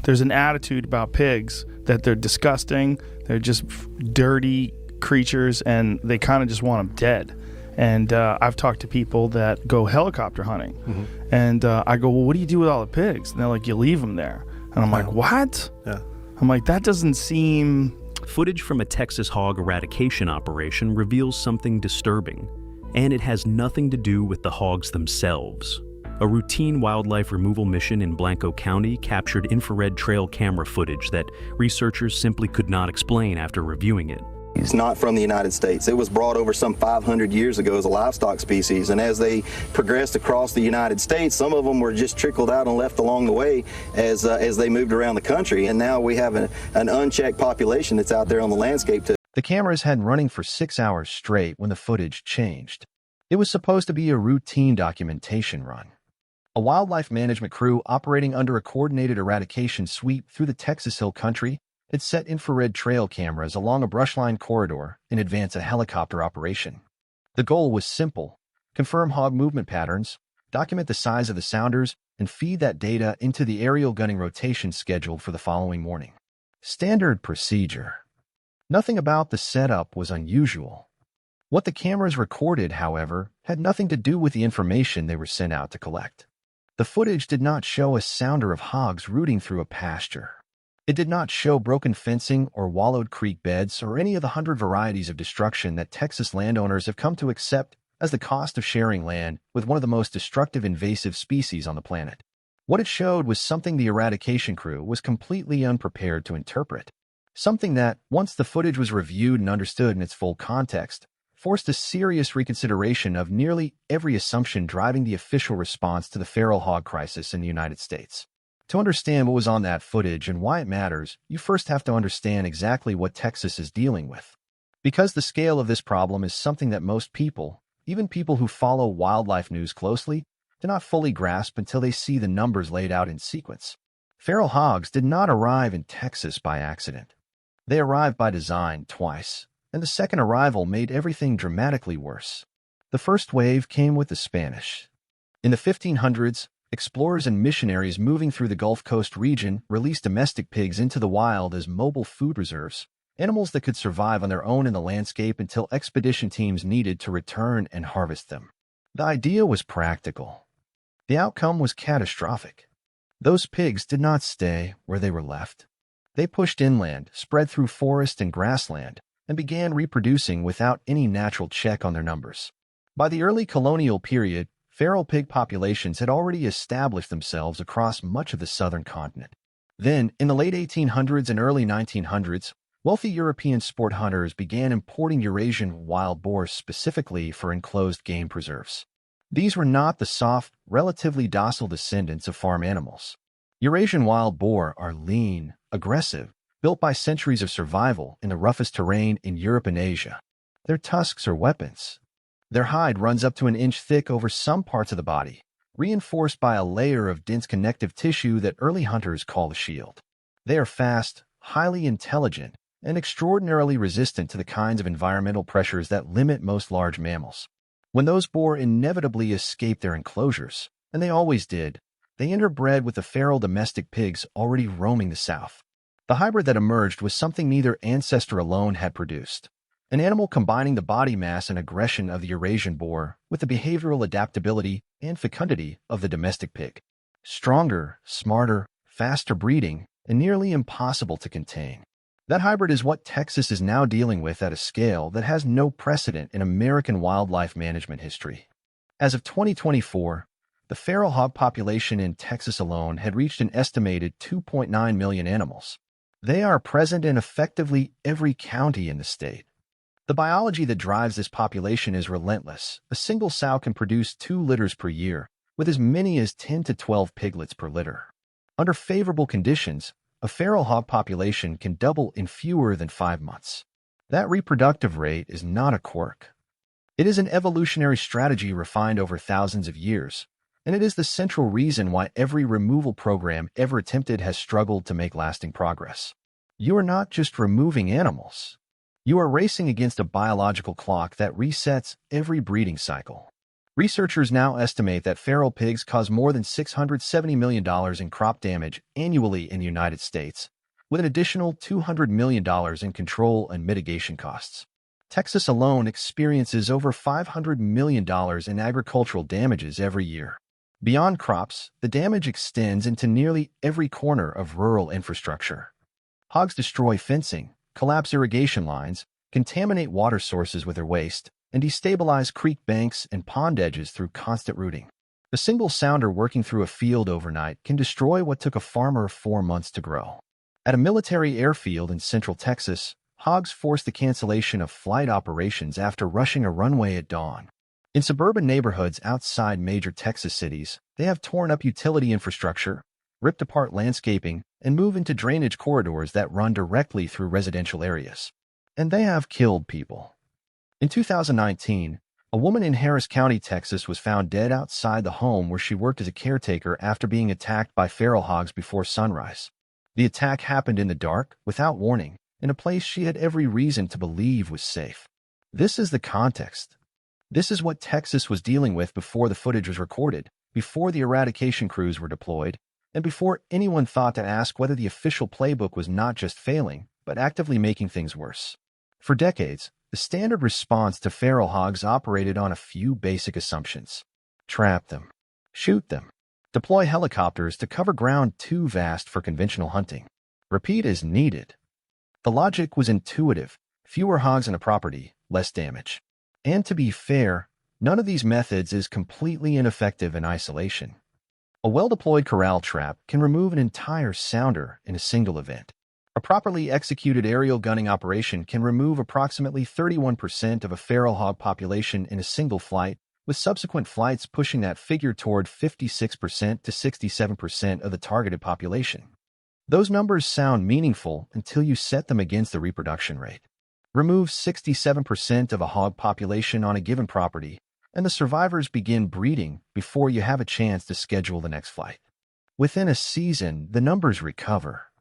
There's an attitude about pigs that they're disgusting, they're just dirty creatures, and they kind of just want them dead. And I've talked to people that go helicopter hunting, and I go, well, what do you do with all the pigs? And they're like, you leave them there. And I'm like, what? Yeah. I'm like, that doesn't seem... Footage from a Texas hog eradication operation reveals something disturbing, and it has nothing to do with the hogs themselves. A routine wildlife removal mission in Blanco County captured infrared trail camera footage that researchers simply could not explain after reviewing it. It's not from the United States. It was brought over some 500 years ago as a livestock species, and as they progressed across the United States, some of them were just trickled out and left along the way as they moved around the country, and now we have an unchecked population that's out there on the landscape. The cameras had running for 6 hours straight when the footage changed. It was supposed to be a routine documentation run. A wildlife management crew operating under a coordinated eradication sweep through the Texas Hill Country had set infrared trail cameras along a brushline corridor in advance of a helicopter operation. The goal was simple: confirm hog movement patterns, document the size of the sounders, and feed that data into the aerial gunning rotation scheduled for the following morning. Standard procedure. Nothing about the setup was unusual. What the cameras recorded, however, had nothing to do with the information they were sent out to collect. The footage did not show a sounder of hogs rooting through a pasture. It did not show broken fencing or wallowed creek beds or any of the 100 varieties of destruction that Texas landowners have come to accept as the cost of sharing land with one of the most destructive invasive species on the planet. What it showed was something the eradication crew was completely unprepared to interpret. Something that, once the footage was reviewed and understood in its full context, forced a serious reconsideration of nearly every assumption driving the official response to the feral hog crisis in the United States. To understand what was on that footage and why it matters, you first have to understand exactly what Texas is dealing with. Because the scale of this problem is something that most people, even people who follow wildlife news closely, do not fully grasp until they see the numbers laid out in sequence. Feral hogs did not arrive in Texas by accident. They arrived by design twice, and the second arrival made everything dramatically worse. The first wave came with the Spanish. In the 1500s, explorers and missionaries moving through the Gulf Coast region released domestic pigs into the wild as mobile food reserves, animals that could survive on their own in the landscape until expedition teams needed to return and harvest them. The idea was practical. The outcome was catastrophic. Those pigs did not stay where they were left. They pushed inland, spread through forest and grassland, and began reproducing without any natural check on their numbers. By the early colonial period, feral pig populations had already established themselves across much of the southern continent. Then, in the late 1800s and early 1900s, wealthy European sport hunters began importing Eurasian wild boars specifically for enclosed game preserves. These were not the soft, relatively docile descendants of farm animals. Eurasian wild boar are lean, aggressive, built by centuries of survival in the roughest terrain in Europe and Asia. Their tusks are weapons. Their hide runs up to an inch thick over some parts of the body, reinforced by a layer of dense connective tissue that early hunters call the shield. They are fast, highly intelligent, and extraordinarily resistant to the kinds of environmental pressures that limit most large mammals. When those boar inevitably escape their enclosures, and they always did, they interbred with the feral domestic pigs already roaming the south. The hybrid that emerged was something neither ancestor alone had produced, an animal combining the body mass and aggression of the Eurasian boar with the behavioral adaptability and fecundity of the domestic pig. Stronger, smarter, faster breeding, and nearly impossible to contain. That hybrid is what Texas is now dealing with at a scale that has no precedent in American wildlife management history. As of 2024, the feral hog population in Texas alone had reached an estimated 2.9 million animals. They are present in effectively every county in the state. The biology that drives this population is relentless. A single sow can produce 2 litters per year, with as many as 10 to 12 piglets per litter. Under favorable conditions, a feral hog population can double in fewer than 5 months. That reproductive rate is not a quirk. It is an evolutionary strategy refined over thousands of years, and it is the central reason why every removal program ever attempted has struggled to make lasting progress. You are not just removing animals. You are racing against a biological clock that resets every breeding cycle. Researchers now estimate that feral pigs cause more than $670 million in crop damage annually in the United States, with an additional $200 million in control and mitigation costs. Texas alone experiences over $500 million in agricultural damages every year. Beyond crops, the damage extends into nearly every corner of rural infrastructure. Hogs destroy fencing, collapse irrigation lines, contaminate water sources with their waste, and destabilize creek banks and pond edges through constant rooting. A single sounder working through a field overnight can destroy what took a farmer 4 months to grow. At a military airfield in central Texas, hogs forced the cancellation of flight operations after rushing a runway at dawn. In suburban neighborhoods outside major Texas cities, they have torn up utility infrastructure, ripped apart landscaping, and moved into drainage corridors that run directly through residential areas. And they have killed people. In 2019, a woman in Harris County, Texas, was found dead outside the home where she worked as a caretaker after being attacked by feral hogs before sunrise. The attack happened in the dark, without warning, in a place she had every reason to believe was safe. This is the context. This is what Texas was dealing with before the footage was recorded, before the eradication crews were deployed, and before anyone thought to ask whether the official playbook was not just failing, but actively making things worse. For decades, the standard response to feral hogs operated on a few basic assumptions. Trap them. Shoot them. Deploy helicopters to cover ground too vast for conventional hunting. Repeat as needed. The logic was intuitive. Fewer hogs on a property, less damage. And to be fair, none of these methods is completely ineffective in isolation. A well-deployed corral trap can remove an entire sounder in a single event. A properly executed aerial gunning operation can remove approximately 31% of a feral hog population in a single flight, with subsequent flights pushing that figure toward 56% to 67% of the targeted population. Those numbers sound meaningful until you set them against the reproduction rate. Remove 67% of a hog population on a given property, and the survivors begin breeding before you have a chance to schedule the next flight. Within a season, the numbers recover.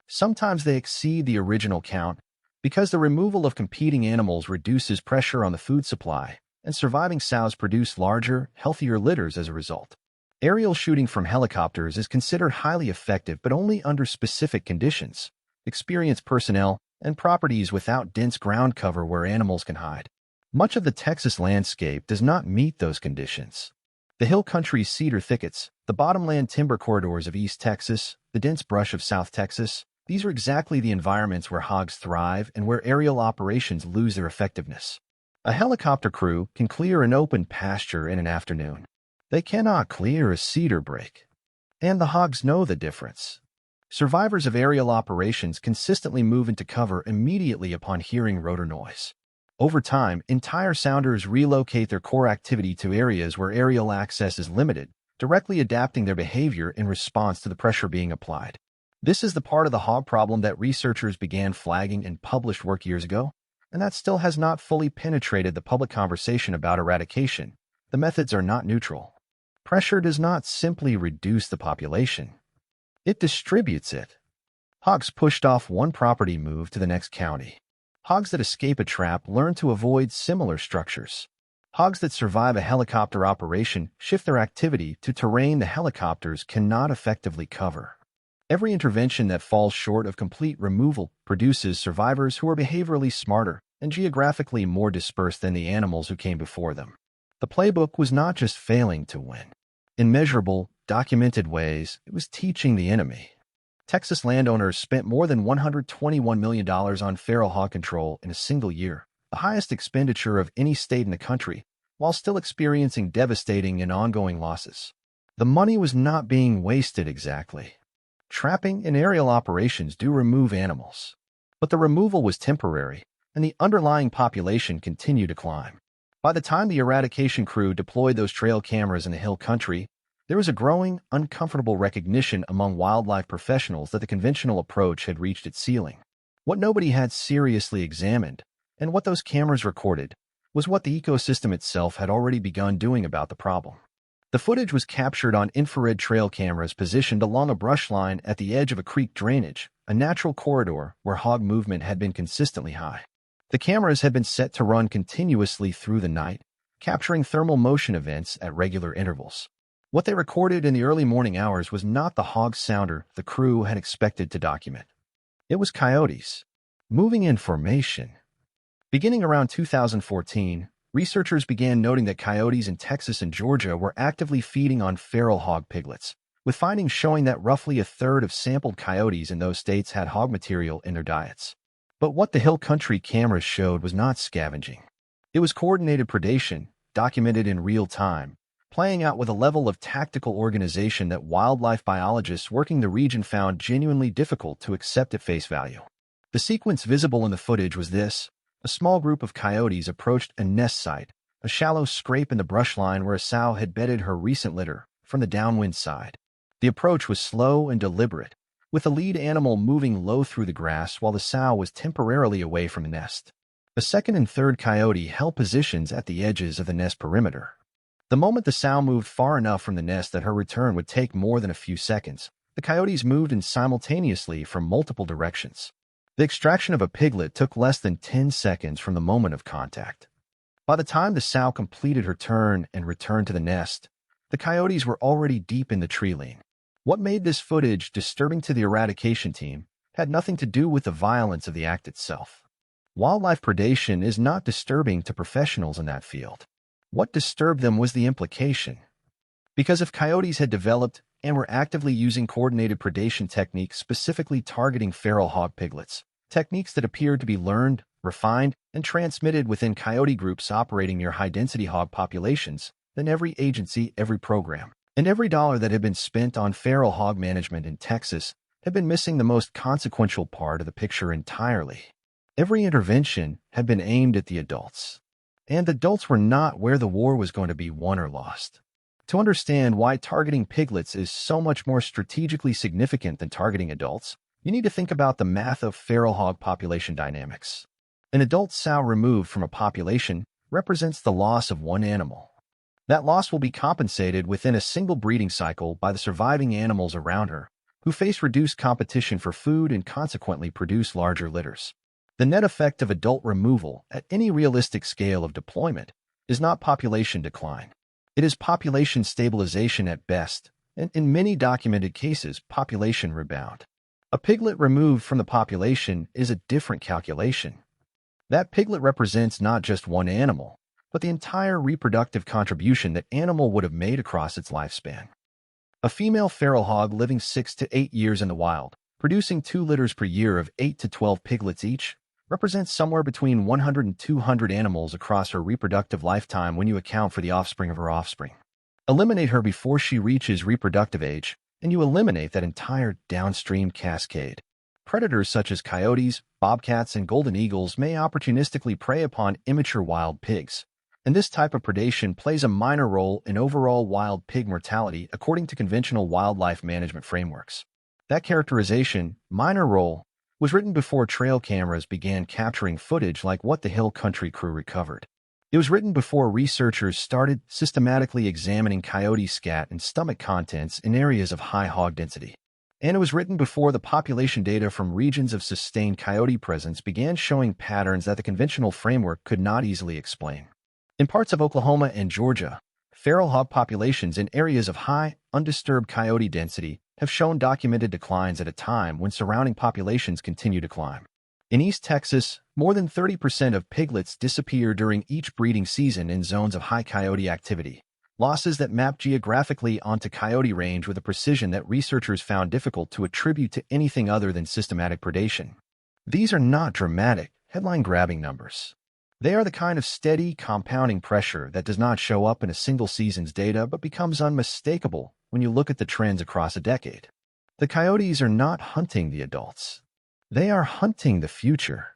Sometimes they exceed the original count because the removal of competing animals reduces pressure on the food supply, and surviving sows produce larger, healthier litters as a result. Aerial shooting from helicopters is considered highly effective, but only under specific conditions, experienced personnel, and properties without dense ground cover where animals can hide. Much of the Texas landscape does not meet those conditions. The hill country's cedar thickets, the bottomland timber corridors of East Texas, the dense brush of South Texas, these are exactly the environments where hogs thrive and where aerial operations lose their effectiveness. A helicopter crew can clear an open pasture in an afternoon. They cannot clear a cedar break. And the hogs know the difference. Survivors of aerial operations consistently move into cover immediately upon hearing rotor noise. Over time, entire sounders relocate their core activity to areas where aerial access is limited, directly adapting their behavior in response to the pressure being applied. This is the part of the hog problem that researchers began flagging in published work years ago, and that still has not fully penetrated the public conversation about eradication. The methods are not neutral. Pressure does not simply reduce the population. It distributes it. Hogs pushed off one property move to the next county. Hogs that escape a trap learn to avoid similar structures. Hogs that survive a helicopter operation shift their activity to terrain the helicopters cannot effectively cover. Every intervention that falls short of complete removal produces survivors who are behaviorally smarter and geographically more dispersed than the animals who came before them. The playbook was not just failing to win. In measurable, documented ways, it was teaching the enemy. Texas landowners spent more than $121 million on feral hog control in a single year, the highest expenditure of any state in the country, while still experiencing devastating and ongoing losses. The money was not being wasted exactly. Trapping and aerial operations do remove animals, but the removal was temporary, and the underlying population continued to climb. By the time the eradication crew deployed those trail cameras in the hill country, there was a growing, uncomfortable recognition among wildlife professionals that the conventional approach had reached its ceiling. What nobody had seriously examined, and what those cameras recorded, was what the ecosystem itself had already begun doing about the problem. The footage was captured on infrared trail cameras positioned along a brush line at the edge of a creek drainage, a natural corridor where hog movement had been consistently high. The cameras had been set to run continuously through the night, capturing thermal motion events at regular intervals. What they recorded in the early morning hours was not the hog sounder the crew had expected to document. It was coyotes, moving in formation. Beginning around 2014, researchers began noting that coyotes in Texas and Georgia were actively feeding on feral hog piglets, with findings showing that roughly a third of sampled coyotes in those states had hog material in their diets. But what the hill country cameras showed was not scavenging. It was coordinated predation, documented in real time, playing out with a level of tactical organization that wildlife biologists working the region found genuinely difficult to accept at face value. The sequence visible in the footage was this: a small group of coyotes approached a nest site, a shallow scrape in the brush line where a sow had bedded her recent litter, from the downwind side. The approach was slow and deliberate, with the lead animal moving low through the grass while the sow was temporarily away from the nest. The second and third coyote held positions at the edges of the nest perimeter. The moment the sow moved far enough from the nest that her return would take more than a few seconds, the coyotes moved in simultaneously from multiple directions. The extraction of a piglet took less than 10 seconds from the moment of contact. By the time the sow completed her turn and returned to the nest, the coyotes were already deep in the tree line. What made this footage disturbing to the eradication team had nothing to do with the violence of the act itself. Wildlife predation is not disturbing to professionals in that field. What disturbed them was the implication. Because if coyotes had developed and were actively using coordinated predation techniques specifically targeting feral hog piglets, techniques that appeared to be learned, refined, and transmitted within coyote groups operating near high-density hog populations, then every agency, every program, and every dollar that had been spent on feral hog management in Texas had been missing the most consequential part of the picture entirely. Every intervention had been aimed at the adults. And adults were not where the war was going to be won or lost. To understand why targeting piglets is so much more strategically significant than targeting adults, you need to think about the math of feral hog population dynamics. An adult sow removed from a population represents the loss of one animal. That loss will be compensated within a single breeding cycle by the surviving animals around her, who face reduced competition for food and consequently produce larger litters. The net effect of adult removal at any realistic scale of deployment is not population decline. It is population stabilization at best, and in many documented cases, population rebound. A piglet removed from the population is a different calculation. That piglet represents not just one animal, but the entire reproductive contribution that animal would have made across its lifespan. A female feral hog living 6 to 8 years in the wild, producing 2 litters per year of 8 to 12 piglets each, represents somewhere between 100 and 200 animals across her reproductive lifetime when you account for the offspring of her offspring. Eliminate her before she reaches reproductive age, and you eliminate that entire downstream cascade. Predators such as coyotes, bobcats, and golden eagles may opportunistically prey upon immature wild pigs, and this type of predation plays a minor role in overall wild pig mortality according to conventional wildlife management frameworks. That characterization, minor role, was written before trail cameras began capturing footage like what the hill country crew recovered. It was written before researchers started systematically examining coyote scat and stomach contents in areas of high hog density. And it was written before the population data from regions of sustained coyote presence began showing patterns that the conventional framework could not easily explain. In parts of Oklahoma and Georgia, feral hog populations in areas of high, undisturbed coyote density have shown documented declines at a time when surrounding populations continue to climb. In East Texas, more than 30% of piglets disappear during each breeding season in zones of high coyote activity, losses that map geographically onto coyote range with a precision that researchers found difficult to attribute to anything other than systematic predation. These are not dramatic, headline-grabbing numbers. They are the kind of steady, compounding pressure that does not show up in a single season's data but becomes unmistakable when you look at the trends across a decade. The coyotes are not hunting the adults. They are hunting the future.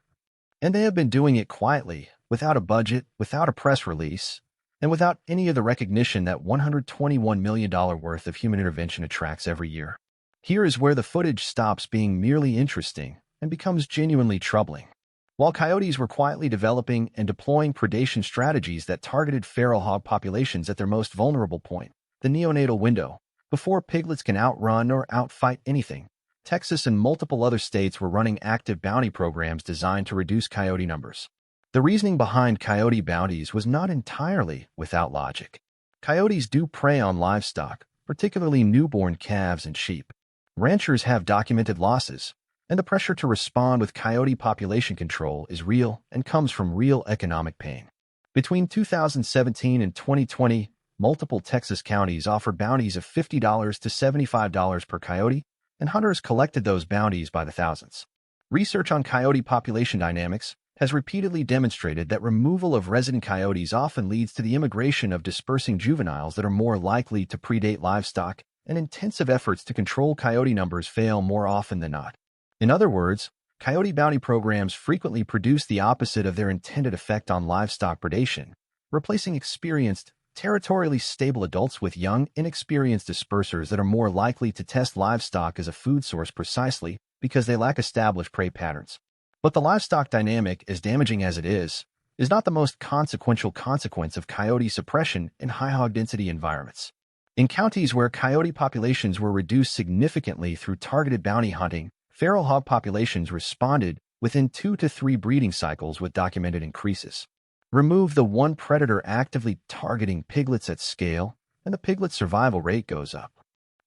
And they have been doing it quietly, without a budget, without a press release, and without any of the recognition that $121 million worth of human intervention attracts every year. Here is where the footage stops being merely interesting and becomes genuinely troubling. While coyotes were quietly developing and deploying predation strategies that targeted feral hog populations at their most vulnerable point, the neonatal window, before piglets can outrun or outfight anything, Texas and multiple other states were running active bounty programs designed to reduce coyote numbers. The reasoning behind coyote bounties was not entirely without logic. Coyotes do prey on livestock, particularly newborn calves and sheep. Ranchers have documented losses, and the pressure to respond with coyote population control is real and comes from real economic pain. Between 2017 and 2020, multiple Texas counties offered bounties of $50 to $75 per coyote, and hunters collected those bounties by the thousands. Research on coyote population dynamics has repeatedly demonstrated that removal of resident coyotes often leads to the immigration of dispersing juveniles that are more likely to predate livestock, and intensive efforts to control coyote numbers fail more often than not. In other words, coyote bounty programs frequently produce the opposite of their intended effect on livestock predation, replacing experienced, territorially stable adults with young, inexperienced dispersers that are more likely to test livestock as a food source precisely because they lack established prey patterns. But the livestock dynamic, as damaging as it is not the most consequential consequence of coyote suppression in high hog density environments. In counties where coyote populations were reduced significantly through targeted bounty hunting, feral hog populations responded within 2 to 3 breeding cycles with documented increases. Remove the one predator actively targeting piglets at scale, and the piglet survival rate goes up.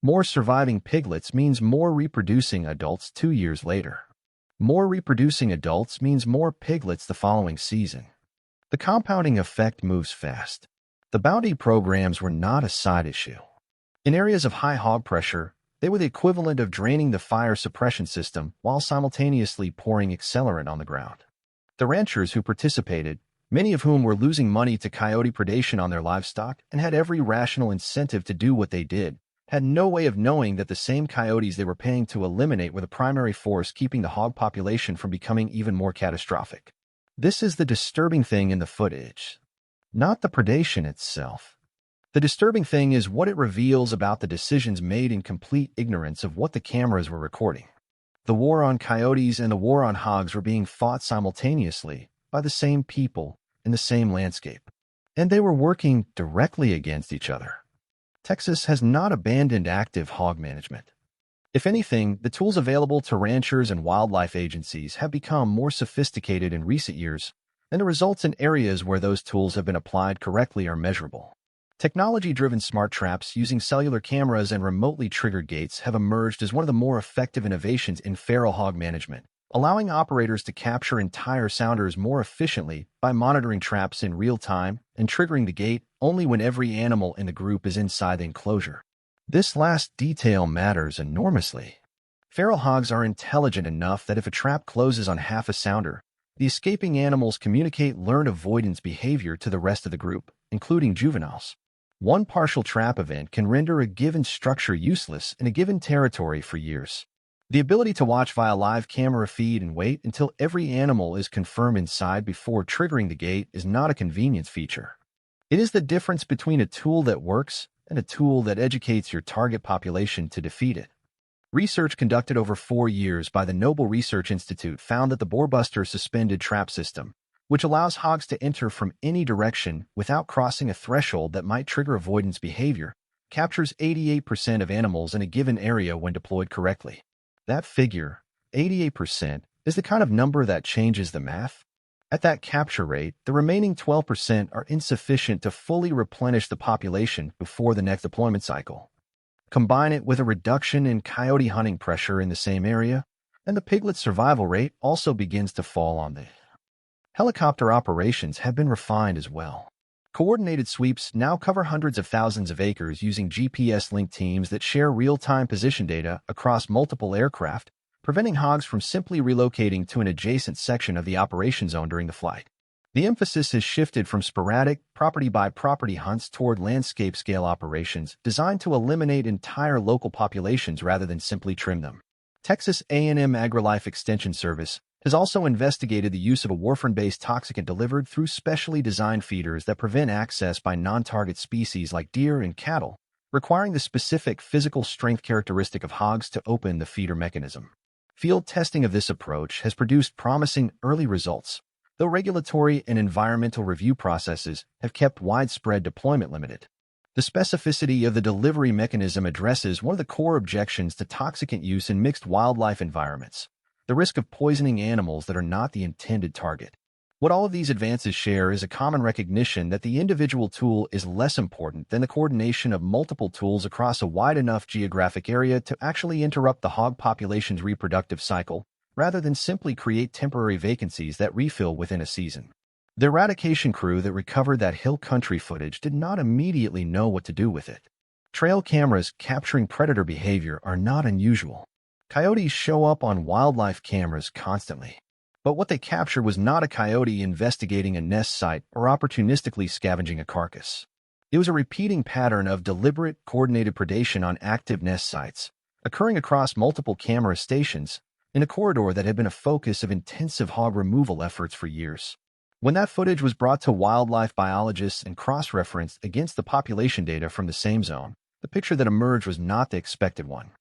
More surviving piglets means more reproducing adults 2 years later. More reproducing adults means more piglets the following season. The compounding effect moves fast. The bounty programs were not a side issue. In areas of high hog pressure, they were the equivalent of draining the fire suppression system while simultaneously pouring accelerant on the ground. The ranchers who participated, many of whom were losing money to coyote predation on their livestock and had every rational incentive to do what they did, had no way of knowing that the same coyotes they were paying to eliminate were the primary force keeping the hog population from becoming even more catastrophic. This is the disturbing thing in the footage, not the predation itself. The disturbing thing is what it reveals about the decisions made in complete ignorance of what the cameras were recording. The war on coyotes and the war on hogs were being fought simultaneously by the same people in the same landscape, and they were working directly against each other. Texas has not abandoned active hog management. If anything, the tools available to ranchers and wildlife agencies have become more sophisticated in recent years, and the results in areas where those tools have been applied correctly are measurable. Technology-driven smart traps using cellular cameras and remotely triggered gates have emerged as one of the more effective innovations in feral hog management, allowing operators to capture entire sounders more efficiently by monitoring traps in real time and triggering the gate only when every animal in the group is inside the enclosure. This last detail matters enormously. Feral hogs are intelligent enough that if a trap closes on half a sounder, the escaping animals communicate learned avoidance behavior to the rest of the group, including juveniles. One partial trap event can render a given structure useless in a given territory for years. The ability to watch via live camera feed and wait until every animal is confirmed inside before triggering the gate is not a convenience feature. It is the difference between a tool that works and a tool that educates your target population to defeat it. Research conducted over 4 years by the Noble Research Institute found that the Boarbuster suspended trap system, which allows hogs to enter from any direction without crossing a threshold that might trigger avoidance behavior, captures 88% of animals in a given area when deployed correctly. That figure, 88%, is the kind of number that changes the math. At that capture rate, the remaining 12% are insufficient to fully replenish the population before the next deployment cycle. Combine it with a reduction in coyote hunting pressure in the same area, and the piglet survival rate also begins to fall on the helicopter operations have been refined as well. Coordinated sweeps now cover hundreds of thousands of acres using GPS-linked teams that share real-time position data across multiple aircraft, preventing hogs from simply relocating to an adjacent section of the operation zone during the flight. The emphasis has shifted from sporadic, property-by-property hunts toward landscape-scale operations designed to eliminate entire local populations rather than simply trim them. Texas A&M AgriLife Extension Service has also investigated the use of a warfarin-based toxicant delivered through specially designed feeders that prevent access by non-target species like deer and cattle, requiring the specific physical strength characteristic of hogs to open the feeder mechanism. Field testing of this approach has produced promising early results, though regulatory and environmental review processes have kept widespread deployment limited. The specificity of the delivery mechanism addresses one of the core objections to toxicant use in mixed wildlife environments: the risk of poisoning animals that are not the intended target. What all of these advances share is a common recognition that the individual tool is less important than the coordination of multiple tools across a wide enough geographic area to actually interrupt the hog population's reproductive cycle, rather than simply create temporary vacancies that refill within a season. The eradication crew that recovered that hill country footage did not immediately know what to do with it. Trail cameras capturing predator behavior are not unusual. Coyotes show up on wildlife cameras constantly. But what they captured was not a coyote investigating a nest site or opportunistically scavenging a carcass. It was a repeating pattern of deliberate, coordinated predation on active nest sites, occurring across multiple camera stations in a corridor that had been a focus of intensive hog removal efforts for years. When that footage was brought to wildlife biologists and cross-referenced against the population data from the same zone, the picture that emerged was not the expected one.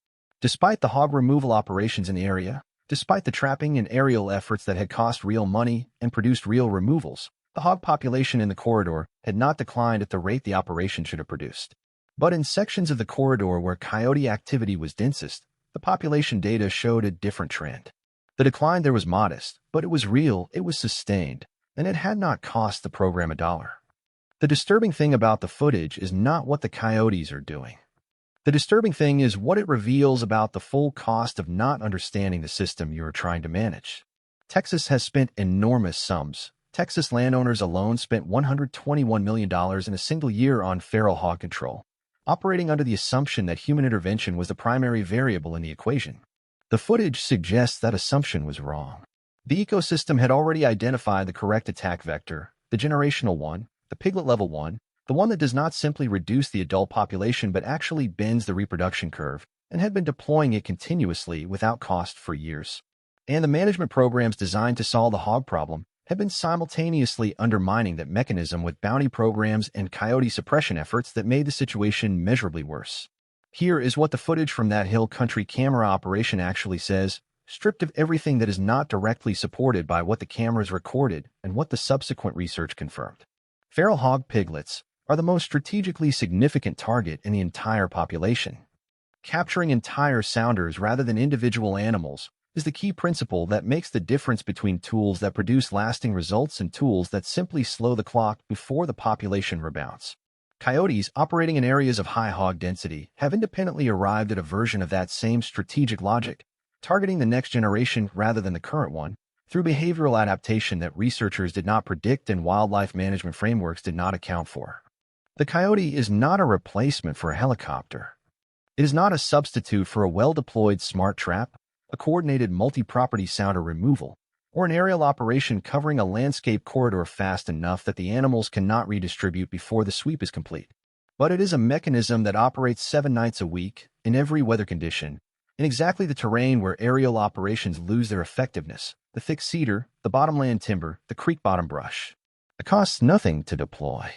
Despite the hog removal operations in the area, despite the trapping and aerial efforts that had cost real money and produced real removals, the hog population in the corridor had not declined at the rate the operation should have produced. But in sections of the corridor where coyote activity was densest, the population data showed a different trend. The decline there was modest, but it was real, it was sustained, and it had not cost the program a dollar. The disturbing thing about the footage is not what the coyotes are doing. The disturbing thing is what it reveals about the full cost of not understanding the system you are trying to manage. Texas has spent enormous sums. Texas landowners alone spent $121 million in a single year on feral hog control, operating under the assumption that human intervention was the primary variable in the equation. The footage suggests that assumption was wrong. The ecosystem had already identified the correct attack vector, the generational one, the piglet level one, the one that does not simply reduce the adult population but actually bends the reproduction curve, and had been deploying it continuously without cost for years. And the management programs designed to solve the hog problem had been simultaneously undermining that mechanism with bounty programs and coyote suppression efforts that made the situation measurably worse. Here is what the footage from that hill country camera operation actually says, stripped of everything that is not directly supported by what the cameras recorded and what the subsequent research confirmed. Feral hog piglets are the most strategically significant target in the entire population. Capturing entire sounders rather than individual animals is the key principle that makes the difference between tools that produce lasting results and tools that simply slow the clock before the population rebounds. Coyotes operating in areas of high hog density have independently arrived at a version of that same strategic logic, targeting the next generation rather than the current one, through behavioral adaptation that researchers did not predict and wildlife management frameworks did not account for. The coyote is not a replacement for a helicopter. It is not a substitute for a well-deployed smart trap, a coordinated multi-property sounder removal, or an aerial operation covering a landscape corridor fast enough that the animals cannot redistribute before the sweep is complete. But it is a mechanism that operates 7 nights a week, in every weather condition, in exactly the terrain where aerial operations lose their effectiveness, the thick cedar, the bottomland timber, the creek bottom brush. It costs nothing to deploy.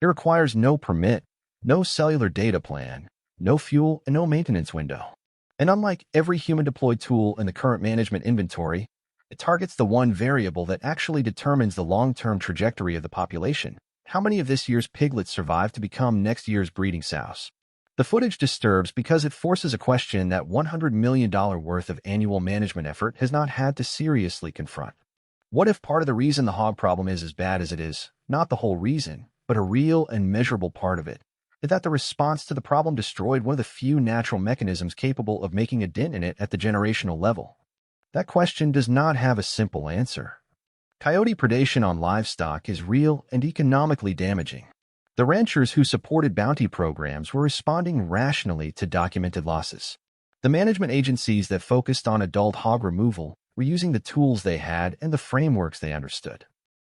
It requires no permit, no cellular data plan, no fuel, and no maintenance window. And unlike every human-deployed tool in the current management inventory, it targets the one variable that actually determines the long-term trajectory of the population. How many of this year's piglets survive to become next year's breeding sows? The footage disturbs because it forces a question that $100 million worth of annual management effort has not had to seriously confront. What if part of the reason the hog problem is as bad as it is, not the whole reason, but a real and measurable part of it, is that the response to the problem destroyed one of the few natural mechanisms capable of making a dent in it at the generational level? That question does not have a simple answer. Coyote predation on livestock is real and economically damaging. The ranchers who supported bounty programs were responding rationally to documented losses. The management agencies that focused on adult hog removal were using the tools they had and the frameworks they understood.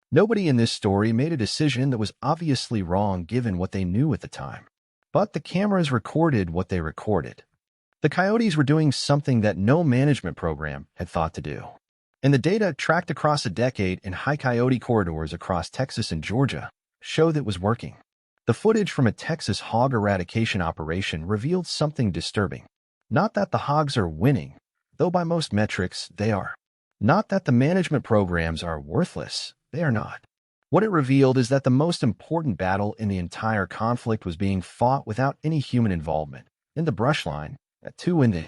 Nobody in this story made a decision that was obviously wrong given what they knew at the time. But the cameras recorded what they recorded. The coyotes were doing something that no management program had thought to do. And the data tracked across a decade in high coyote corridors across Texas and Georgia showed that it was working. The footage from a Texas hog eradication operation revealed something disturbing. Not that the hogs are winning, though by most metrics they are. Not that the management programs are worthless, they are not. What it revealed is that the most important battle in the entire conflict was being fought without any human involvement, in the brush line, at 2 in the